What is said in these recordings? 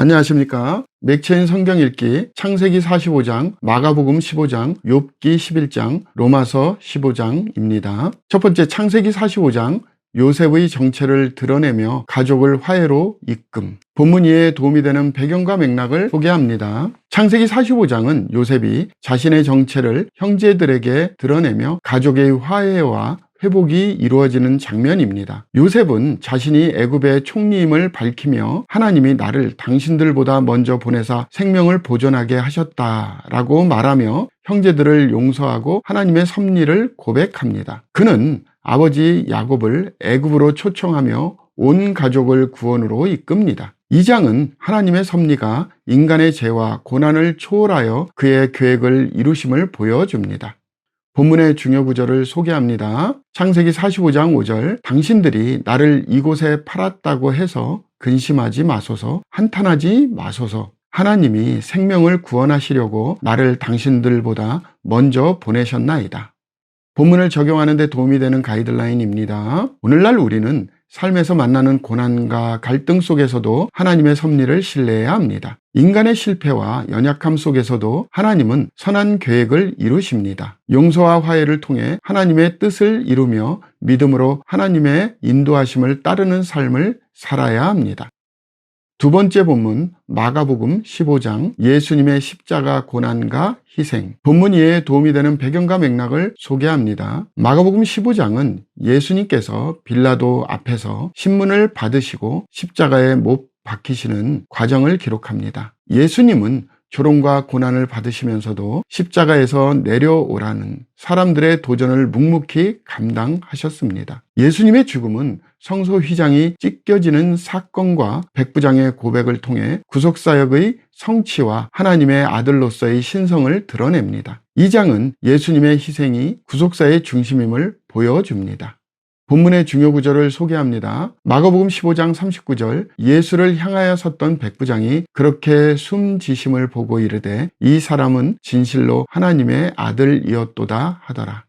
안녕하십니까. 맥체인 성경 읽기 창세기 45장, 마가복음 15장, 욥기 11장, 로마서 15장입니다. 첫 번째 창세기 45장, 요셉의 정체를 드러내며 가족을 화해로 이끌. 본문 이해에 도움이 되는 배경과 맥락을 소개합니다. 창세기 45장은 요셉이 자신의 정체를 형제들에게 드러내며 가족의 화해와 회복이 이루어지는 장면입니다. 요셉은 자신이 애굽의 총리임을 밝히며 하나님이 나를 당신들보다 먼저 보내사 생명을 보존하게 하셨다라고 말하며 형제들을 용서하고 하나님의 섭리를 고백합니다. 그는 아버지 야곱을 애굽으로 초청하며 온 가족을 구원으로 이끕니다. 이 장은 하나님의 섭리가 인간의 죄와 고난을 초월하여 그의 계획을 이루심을 보여줍니다. 본문의 중요 구절을 소개합니다. 창세기 45장 5절, 당신들이 나를 이곳에 팔았다고 해서 근심하지 마소서, 한탄하지 마소서. 하나님이 생명을 구원하시려고 나를 당신들보다 먼저 보내셨나이다. 본문을 적용하는 데 도움이 되는 가이드라인입니다. 오늘날 우리는 삶에서 만나는 고난과 갈등 속에서도 하나님의 섭리를 신뢰해야 합니다. 인간의 실패와 연약함 속에서도 하나님은 선한 계획을 이루십니다. 용서와 화해를 통해 하나님의 뜻을 이루며 믿음으로 하나님의 인도하심을 따르는 삶을 살아야 합니다. 두 번째 본문 마가복음 15장, 예수님의 십자가 고난과 희생. 본문 이해에 도움이 되는 배경과 맥락을 소개합니다. 마가복음 15장은 예수님께서 빌라도 앞에서 신문을 받으시고 십자가에 못 박히시는 과정을 기록합니다. 예수님은 조롱과 고난을 받으시면서도 십자가에서 내려오라는 사람들의 도전을 묵묵히 감당하셨습니다. 예수님의 죽음은 성소 휘장이 찢겨지는 사건과 백부장의 고백을 통해 구속사역의 성취와 하나님의 아들로서의 신성을 드러냅니다. 이 장은 예수님의 희생이 구속사의 중심임을 보여줍니다. 본문의 중요 구절을 소개합니다. 마가복음 15장 39절, 예수를 향하여 섰던 백부장이 그렇게 숨지심을 보고 이르되 이 사람은 진실로 하나님의 아들이었도다 하더라.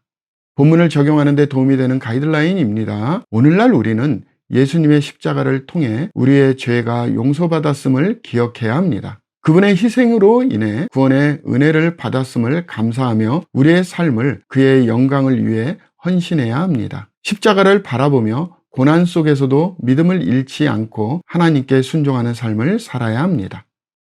본문을 적용하는 데 도움이 되는 가이드라인입니다. 오늘날 우리는 예수님의 십자가를 통해 우리의 죄가 용서받았음을 기억해야 합니다. 그분의 희생으로 인해 구원의 은혜를 받았음을 감사하며 우리의 삶을 그의 영광을 위해 헌신해야 합니다. 십자가를 바라보며 고난 속에서도 믿음을 잃지 않고 하나님께 순종하는 삶을 살아야 합니다.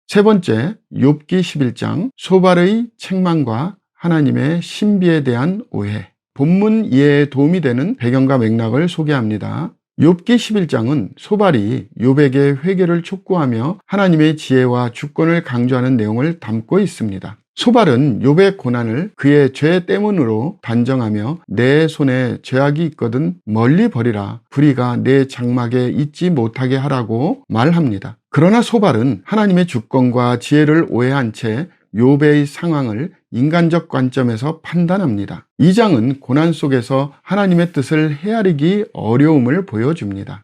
세 번째, 욥기 11장, 소발의 책망과 하나님의 신비에 대한 오해. 본문 이해에 도움이 되는 배경과 맥락을 소개합니다. 욥기 11장은 소발이 욥에게 회개를 촉구하며 하나님의 지혜와 주권을 강조하는 내용을 담고 있습니다. 소발은 욥의 고난을 그의 죄 때문으로 단정하며 내 손에 죄악이 있거든 멀리 버리라, 불의가 내 장막에 있지 못하게 하라고 말합니다. 그러나 소발은 하나님의 주권과 지혜를 오해한 채 욥의 상황을 인간적 관점에서 판단합니다. 이 장은 고난 속에서 하나님의 뜻을 헤아리기 어려움을 보여줍니다.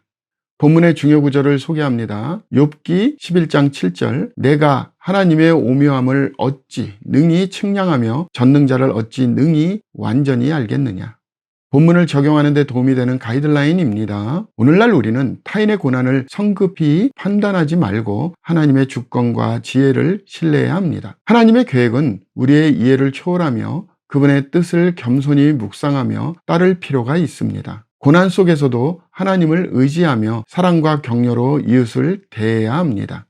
본문의 중요 구절을 소개합니다. 욥기 11장 7절, 내가 하나님의 오묘함을 어찌 능히 측량하며 전능자를 어찌 능히 완전히 알겠느냐. 본문을 적용하는 데 도움이 되는 가이드라인입니다. 오늘날 우리는 타인의 고난을 성급히 판단하지 말고 하나님의 주권과 지혜를 신뢰해야 합니다. 하나님의 계획은 우리의 이해를 초월하며 그분의 뜻을 겸손히 묵상하며 따를 필요가 있습니다. 고난 속에서도 하나님을 의지하며 사랑과 격려로 이웃을 대해야 합니다.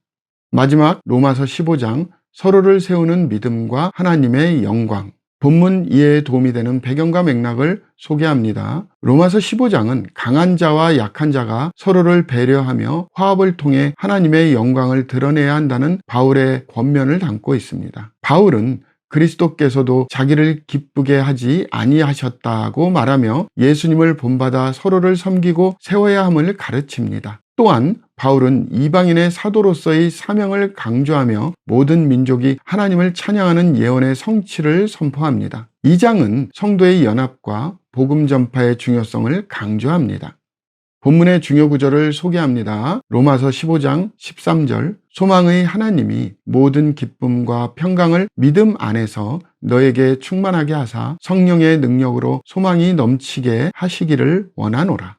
마지막 로마서 15장, 서로를 세우는 믿음과 하나님의 영광. 본문 이해에 도움이 되는 배경과 맥락을 소개합니다. 로마서 15장은 강한 자와 약한 자가 서로를 배려하며 화합을 통해 하나님의 영광을 드러내야 한다는 바울의 권면을 담고 있습니다. 바울은 그리스도께서도 자기를 기쁘게 하지 아니하셨다고 말하며 예수님을 본받아 서로를 섬기고 세워야 함을 가르칩니다. 또한 바울은 이방인의 사도로서의 사명을 강조하며 모든 민족이 하나님을 찬양하는 예언의 성취를 선포합니다. 이 장은 성도의 연합과 복음 전파의 중요성을 강조합니다. 본문의 중요 구절을 소개합니다. 로마서 15장 13절, 소망의 하나님이 모든 기쁨과 평강을 믿음 안에서 너에게 충만하게 하사 성령의 능력으로 소망이 넘치게 하시기를 원하노라.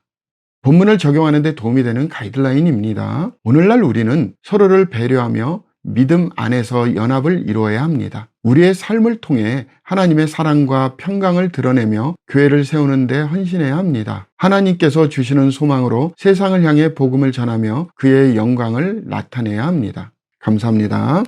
본문을 적용하는 데 도움이 되는 가이드라인입니다. 오늘날 우리는 서로를 배려하며 믿음 안에서 연합을 이루어야 합니다. 우리의 삶을 통해 하나님의 사랑과 평강을 드러내며 교회를 세우는 데 헌신해야 합니다. 하나님께서 주시는 소망으로 세상을 향해 복음을 전하며 그의 영광을 나타내야 합니다. 감사합니다.